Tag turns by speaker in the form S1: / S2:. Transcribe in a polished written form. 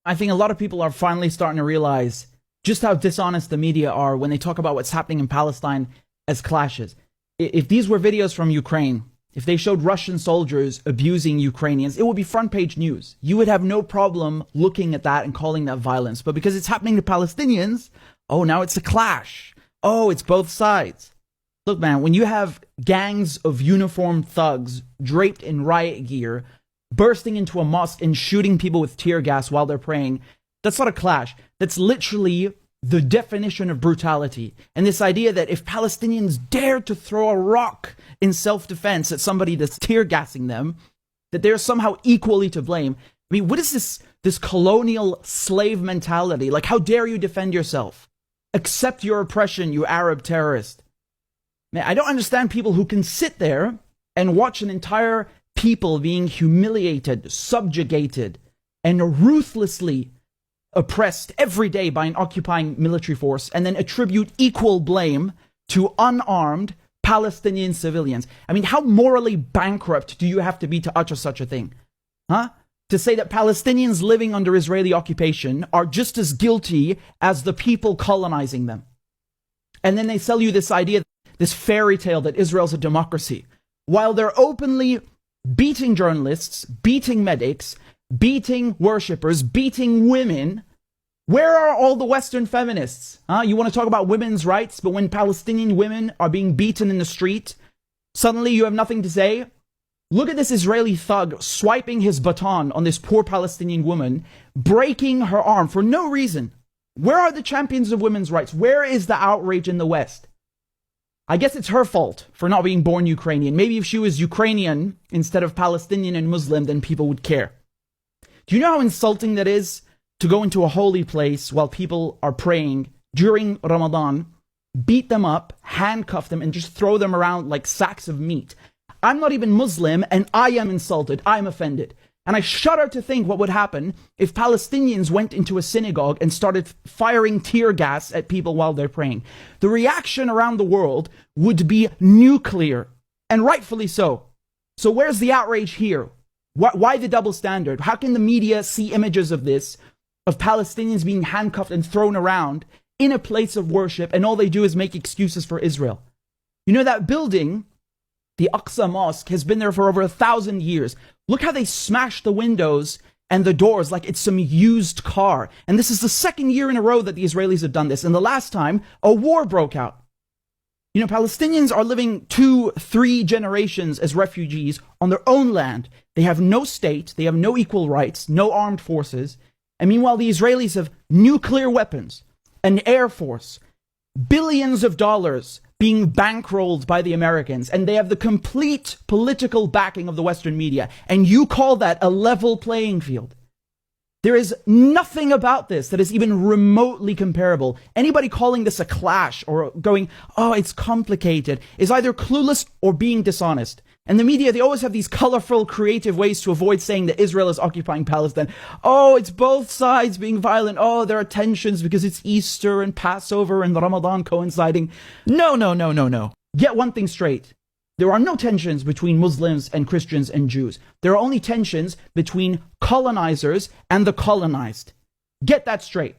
S1: I think a lot of people are finally starting to realize just how dishonest the media are when they talk about what's happening in Palestine as clashes. If these were videos from Ukraine, if they showed Russian soldiers abusing Ukrainians, it would be front page news. You would have no problem looking at that and calling that violence. But because it's happening to Palestinians, oh, now it's a clash. Oh, it's both sides. Look, man, when you have gangs of uniformed thugs draped in riot gear bursting into a mosque and shooting people with tear gas while they're praying, that's not a clash. That's literally the definition of brutality. And this idea that if Palestinians dare to throw a rock in self-defense at somebody that's tear gassing them, that they're somehow equally to blame. I mean, what is this colonial slave mentality? Like, how dare you defend yourself? Accept your oppression, you Arab terrorist. Man, I don't understand people who can sit there and watch an entire people being humiliated, subjugated, and ruthlessly oppressed every day by an occupying military force, and then attribute equal blame to unarmed Palestinian civilians. I mean, how morally bankrupt do you have to be to utter such a thing? Huh? To say that Palestinians living under Israeli occupation are just as guilty as the people colonizing them. And then they sell you this idea, this fairy tale that Israel's a democracy, while they're openly beating journalists, beating medics, beating worshippers, beating women. Where are all the Western feminists? You want to talk about women's rights, but when Palestinian women are being beaten in the street, suddenly you have nothing to say? Look at this Israeli thug swiping his baton on this poor Palestinian woman, breaking her arm for no reason. Where are the champions of women's rights? Where is the outrage in the West? I guess it's her fault for not being born Ukrainian. Maybe if she was Ukrainian instead of Palestinian and Muslim, then people would care. Do you know how insulting that is to go into a holy place while people are praying during Ramadan, beat them up, handcuff them, and just throw them around like sacks of meat? I'm not even Muslim, and I am insulted. I'm offended. And I shudder to think what would happen if Palestinians went into a synagogue and started firing tear gas at people while they're praying. The reaction around the world would be nuclear, and rightfully so. So where's the outrage here? Why the double standard? How can the media see images of this, of Palestinians being handcuffed and thrown around in a place of worship, and all they do is make excuses for Israel? You know, that building, the Aqsa Mosque, has been there for over 1,000 years. Look how they smash the windows and the doors like it's some used car. And this is the second year in a row that the Israelis have done this. And the last time, a war broke out. You know, Palestinians are living 2-3 generations as refugees on their own land. They have no state, they have no equal rights, no armed forces. And meanwhile, the Israelis have nuclear weapons, an air force, billions of dollars being bankrolled by the Americans, and they have the complete political backing of the Western media. And you call that a level playing field? There is nothing about this that is even remotely comparable. Anybody calling this a clash or going, oh, it's complicated, is either clueless or being dishonest. And the media, they always have these colorful, creative ways to avoid saying that Israel is occupying Palestine. Oh, it's both sides being violent. Oh, there are tensions because it's Easter and Passover and Ramadan coinciding. No. Get one thing straight. There are no tensions between Muslims and Christians and Jews. There are only tensions between colonizers and the colonized. Get that straight.